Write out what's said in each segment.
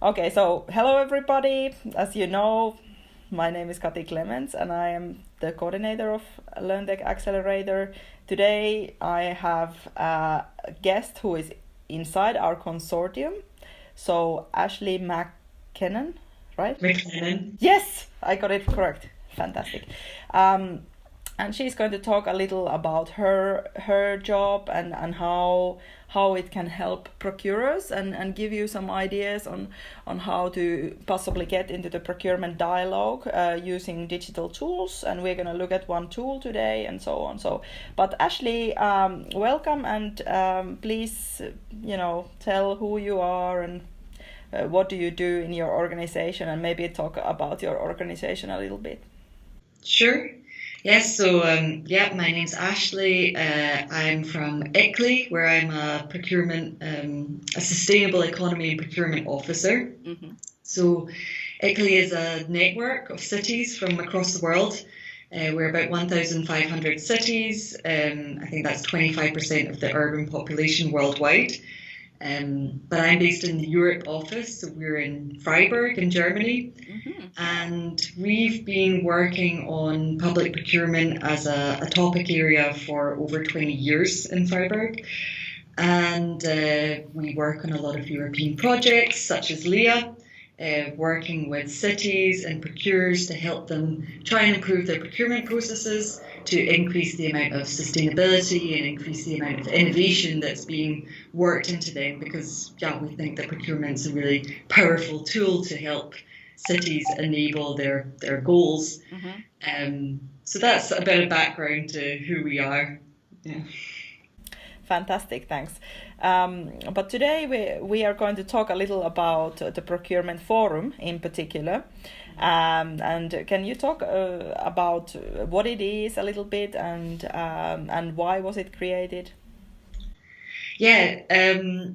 Okay, so hello everybody. As you know, my name is Kati Clements and I am the coordinator of LearnTech Accelerator. Today I have a guest who is inside our consortium. So Ashleigh McLennan, right? McLennan. Yes, I got it correct. Fantastic. And she's going to talk a little about her job and how it can help procurers and give you some ideas on how to possibly get into the procurement dialogue using digital tools. And we're going to look at one tool today and so on. But Ashleigh, welcome, and please, tell who you are and what do you do in your organization, and maybe talk about your organization a little bit. Sure. Yes, so my name's Ashleigh. I'm from ICLEI, where I'm a procurement, a sustainable economy and procurement officer. Mm-hmm. So ICLEI is a network of cities from across the world. We're about 1,500 cities. I think that's 25% of the urban population worldwide. But I'm based in the Europe office, so we're in Freiburg in Germany. Mm-hmm. And we've been working on public procurement as a topic area for over 20 years in Freiburg. And we work on a lot of European projects such as LEA, working with cities and procurers to help them try and improve their procurement processes, to increase the amount of sustainability and increase the amount of innovation that's being worked into them, because we think that procurement's a really powerful tool to help cities enable their goals. Mm-hmm. So that's a bit of background to who we are. Yeah. Fantastic, thanks. But today we are going to talk a little about the procurement forum in particular. And can you talk about what it is a little bit and why was it created? Yeah,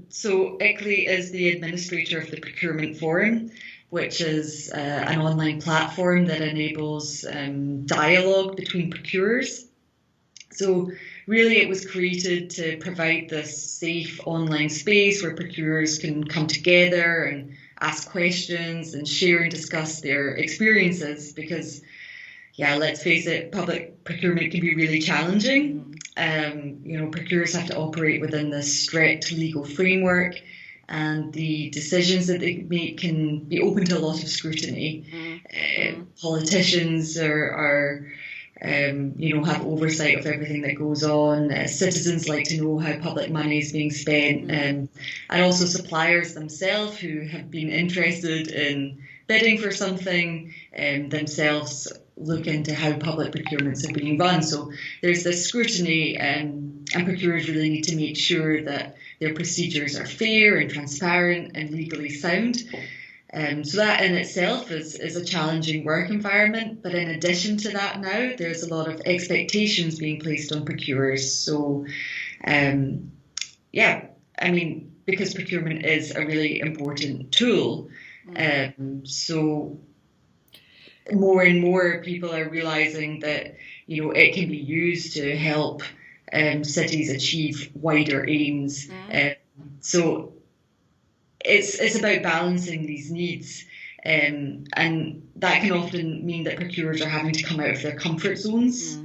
so ICLEI is the administrator of the Procurement Forum, which is an online platform that enables dialogue between procurers. So really it was created to provide this safe online space where procurers can come together and ask questions and share and discuss their experiences, because let's face it, public procurement can be really challenging. Procurers have to operate within this strict legal framework, and the decisions that they make can be open to a lot of scrutiny. Politicians have oversight of everything that goes on. Citizens like to know how public money is being spent, and also suppliers themselves who have been interested in bidding for something themselves look into how public procurements are being run. So there's this scrutiny, and procurers really need to make sure that their procedures are fair and transparent and legally sound. So that in itself is a challenging work environment. But in addition to that, now there's a lot of expectations being placed on procurers. So, because procurement is a really important tool, so more and more people are realizing that it can be used to help cities achieve wider aims. So it's about balancing these needs, and that can often mean that procurers are having to come out of their comfort zones,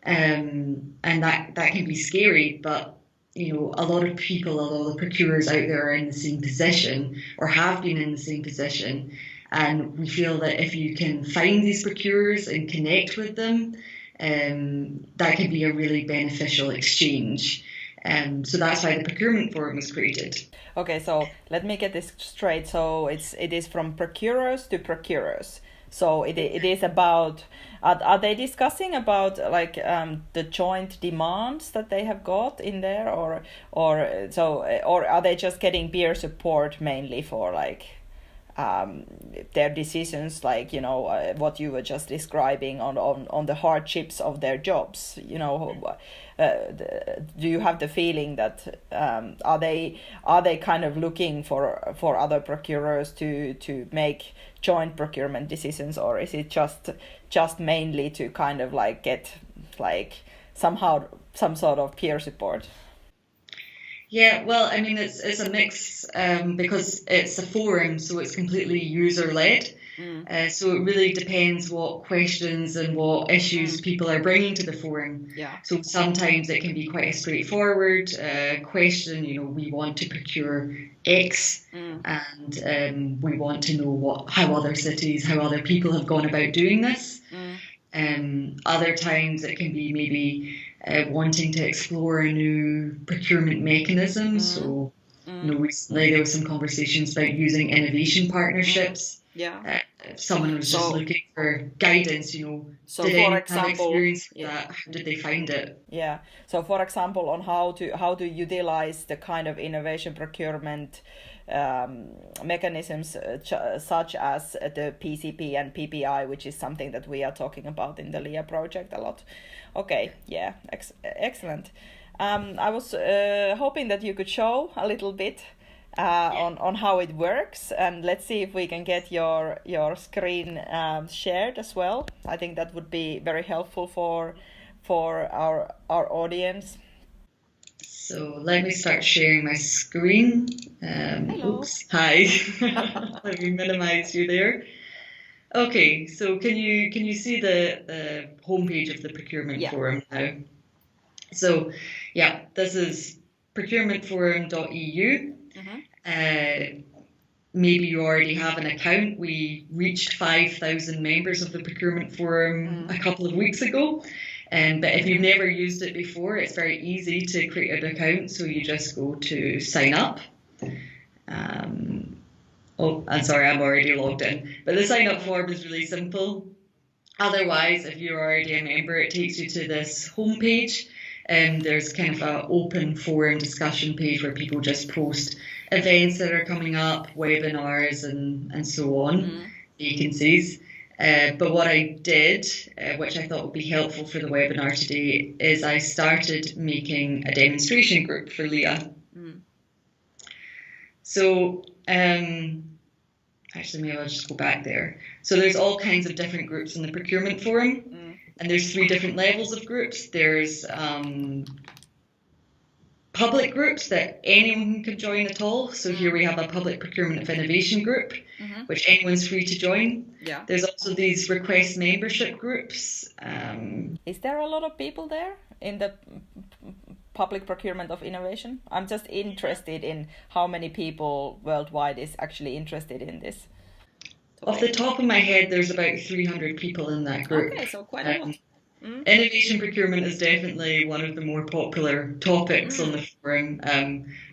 and that can be scary. But a lot of procurers out there are in the same position or have been in the same position, and we feel that if you can find these procurers and connect with them, that can be a really beneficial exchange. So that's why the Procurement Forum was created. Okay, so let me get this straight. So it is from procurers to procurers. So it is about, are they discussing about the joint demands that they have got in there, or are they just getting peer support mainly for their decisions, what you were just describing on the hardships of their jobs? Do you have the feeling that are they kind of looking for other procurers to make joint procurement decisions, or is it just mainly to kind of get somehow some sort of peer support? Yeah, well, I mean, it's a mix because it's a forum, so it's completely user-led. So it really depends what questions and what issues people are bringing to the forum. Yeah. So sometimes it can be quite a straightforward question. You know, we want to procure X, and we want to know how other cities, how other people have gone about doing this. Other times it can be maybe wanting to explore a new procurement mechanism. So, you know, recently there was some conversations about using innovation partnerships. Yeah. If someone was just looking for guidance, you know, So did for anyone example, have experience with that? How did they find it? Yeah. So for example, on how to utilize the kind of innovation procurement mechanisms such as the PCP and PPI, which is something that we are talking about in the LEA project a lot. Okay, yeah, excellent. I was hoping that you could show a little bit on how it works, and let's see if we can get your screen shared as well. I think that would be very helpful for our audience. So let me start sharing my screen. Hello. Oops, hi. Let me minimize you there. Okay, so can you see the homepage of the procurement forum now? So yeah, this is procurementforum.eu. Maybe you already have an account. We reached 5,000 members of the procurement forum a couple of weeks ago. But if you've never used it before, it's very easy to create an account. So you just go to sign up. Oh, I'm sorry, I'm already logged in. But the sign up form is really simple. Otherwise, if you're already a member, it takes you to this homepage. There's kind of an open forum discussion page where people just post events that are coming up, webinars and so on, vacancies. But what I did, which I thought would be helpful for the webinar today, is I started making a demonstration group for LEA. So actually, maybe I'll just go back there. So there's all kinds of different groups in the procurement forum, and there's 3 different levels of groups. There's public groups that anyone can join at all. So here we have a public procurement of innovation group, which anyone's free to join. Yeah. There's also these request membership groups. Is there a lot of people there in the public procurement of innovation? I'm just interested in how many people worldwide is actually interested in this. Off the top of my head, there's about 300 people in that group. Okay, so quite a lot. Innovation procurement is definitely one of the more popular topics on the forum,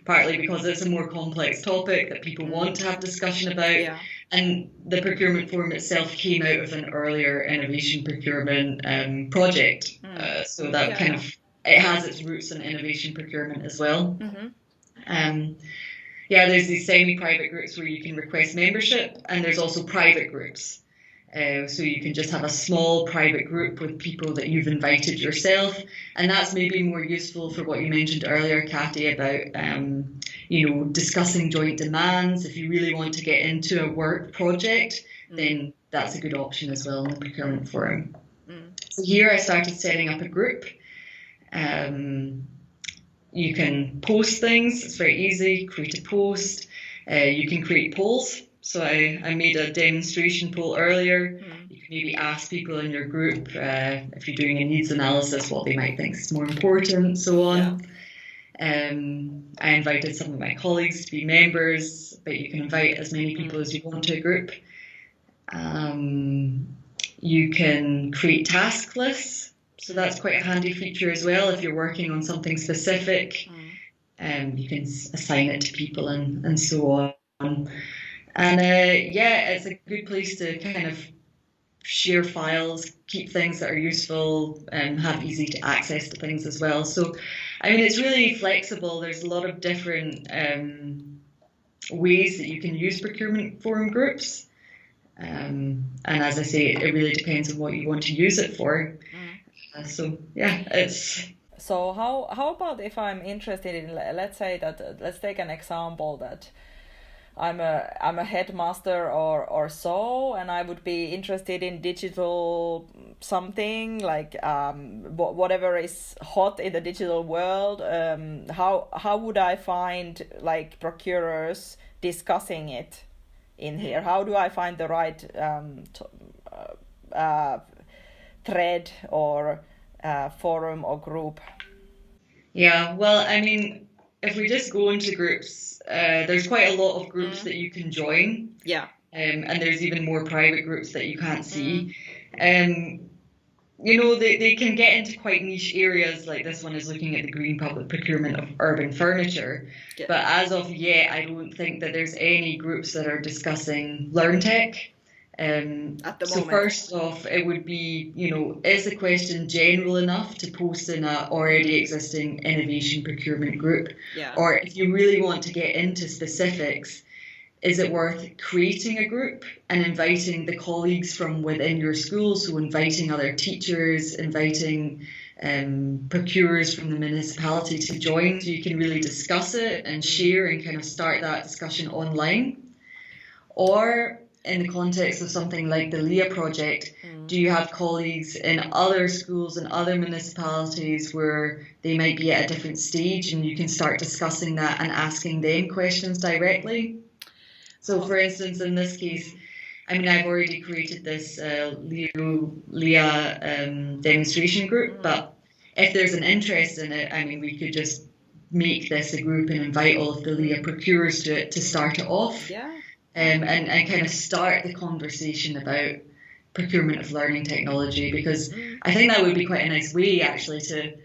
partly because it's a more complex topic that people want to have discussion about. Yeah. And the procurement forum itself came out of an earlier innovation procurement project. So that kind of, it has its roots in innovation procurement as well. Yeah, there's these semi-private groups where you can request membership, and there's also private groups. So you can just have a small private group with people that you've invited yourself, and that's maybe more useful for what you mentioned earlier, Kati, about you know, discussing joint demands. If you really want to get into a work project, then that's a good option as well in the procurement forum. So here I started setting up a group. You can post things. It's very easy. Create a post. You can create polls. So I made a demonstration poll earlier. You can maybe ask people in your group if you're doing a needs analysis what they might think is more important, so on. I invited some of my colleagues to be members, but you can invite as many people as you want to a group. You can create task lists. So that's quite a handy feature as well. If you're working on something specific, you can assign it to people and so on. And yeah, it's a good place to kind of share files, keep things that are useful, and have easy to access to things as well. So, I mean, it's really flexible. There's a lot of different ways that you can use procurement forum groups. And as I say, it really depends on what you want to use it for. So yeah, it's. So how about if I'm interested in, let's say that, let's take an example that I'm a headmaster or so, and I would be interested in digital something like whatever is hot in the digital world. How would I find like procurers discussing it in here? How do I find the right thread or forum or group? Yeah, well, I mean, if we just go into groups, there's quite a lot of groups that you can join. Yeah. And there's even more private groups that you can't see. You know, they can get into quite niche areas, like this one is looking at the green public procurement of urban furniture. Yeah. But as of yet, I don't think that there's any groups that are discussing LearnTech. At the moment. So first off, it would be, you know, is the question general enough to post in a already existing innovation procurement group? Yeah. Or if you really want to get into specifics, is it worth creating a group and inviting the colleagues from within your school? So inviting other teachers, inviting procurers from the municipality to join so you can really discuss it and share and kind of start that discussion online? Or in the context of something like the LEA project, do you have colleagues in other schools and other municipalities where they might be at a different stage and you can start discussing that and asking them questions directly? So for instance, in this case, I mean, I've already created this LEA demonstration group, but if there's an interest in it, I mean, we could just make this a group and invite all of the LEA procurers to it to start it off. Yeah. And kind of start the conversation about procurement of learning technology, because I think that would be quite a nice way actually to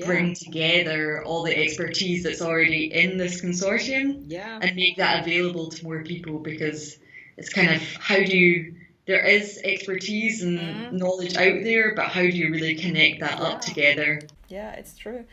bring together all the expertise that's already in this consortium and make that available to more people, because it's kind of there is expertise and knowledge out there, but how do you really connect that up together? Yeah, it's true.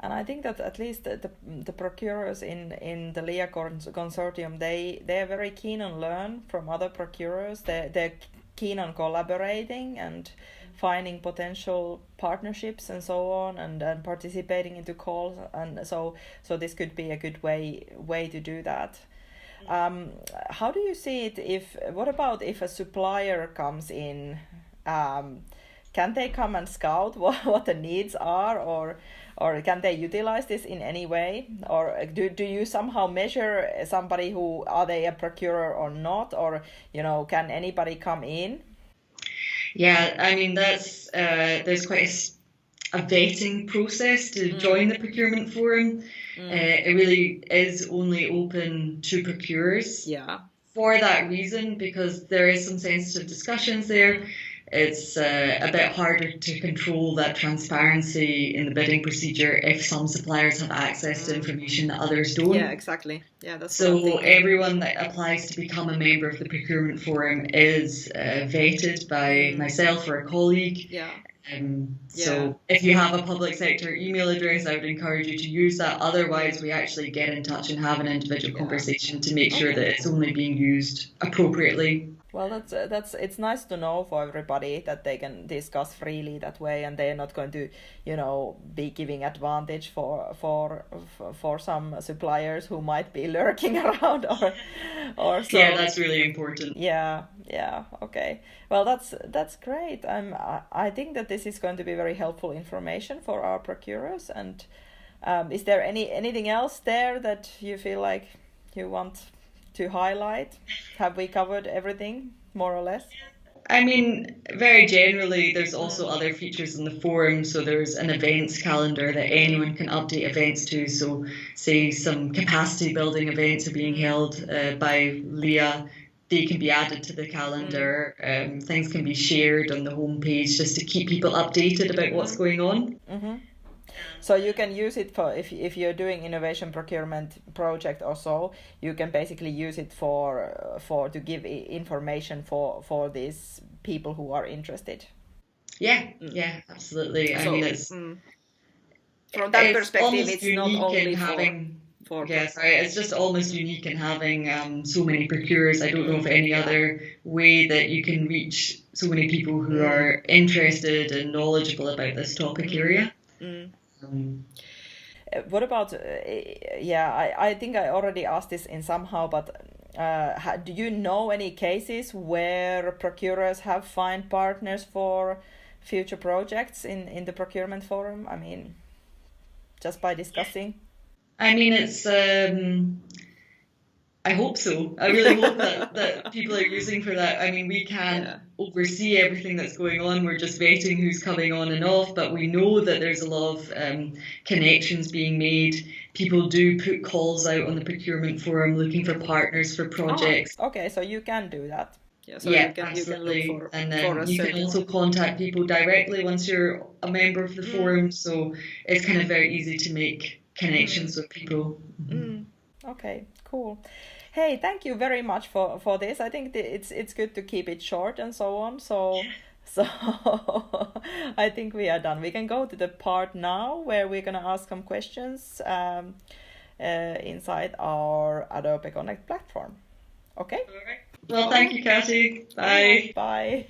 And I think that at least the procurers in the LEA consortium, they are very keen on learn from other procurers. They're keen on collaborating and finding potential partnerships and so on, and participating into calls. And so this could be a good way to do that. How do you see it? What about if a supplier comes in? Can they come and scout what the needs are, or can they utilize this in any way? Or do you somehow measure somebody who, are they a procurer or not? Or, you know, can anybody come in? Yeah, I mean, that's there's quite a vetting process to join the procurement forum. It really is only open to procurers. Yeah. For that reason, because there is some sensitive discussions there. It's a bit harder to control that transparency in the bidding procedure if some suppliers have access to information that others don't. Yeah, exactly. Yeah, that's so everyone that applies to become a member of the procurement forum is vetted by myself or a colleague. Yeah. So if you have a public sector email address, I would encourage you to use that. Otherwise, we actually get in touch and have an individual conversation to make sure that it's only being used appropriately. Well, it's nice to know for everybody that they can discuss freely that way, and they're not going to, you know, be giving advantage for some suppliers who might be lurking around or so. Yeah, that's really important. Yeah, okay. Well, that's great. I think that this is going to be very helpful information for our procurers. And is there anything else there that you feel like you want to highlight? Have we covered everything, more or less? I mean, very generally, there's also other features in the forum. So there's an events calendar that anyone can update events to. So say some capacity building events are being held by LEA, they can be added to the calendar. Things can be shared on the homepage just to keep people updated about what's going on. Mm-hmm. So you can use it for if you're doing innovation procurement project or so, you can basically use it for to give information for these people who are interested. Yeah, absolutely. I mean, it's from that perspective, it's not only having. It's just almost unique in having so many procurers. I don't know of any other way that you can reach so many people who are interested and knowledgeable about this topic area. What about I think I already asked this in somehow, but do you know any cases where procurers have found partners for future projects in the procurement forum? I mean, just by discussing. I mean, it's I hope so. I really hope that people are using for that. I mean, we can't oversee everything that's going on. We're just vetting who's coming on and off, but we know that there's a lot of connections being made. People do put calls out on the procurement forum looking for partners for projects. Okay, so you can do that. Yeah, so absolutely. You can look and then you can also contact people directly once you're a member of the forum. So it's kind of very easy to make connections with people. Okay, cool. Hey, thank you very much for this. I think it's good to keep it short and so on. So I think we are done. We can go to the part now where we're gonna ask some questions inside our Adobe Connect platform. Okay? All right. Well, thank you, Kati. Bye. Bye.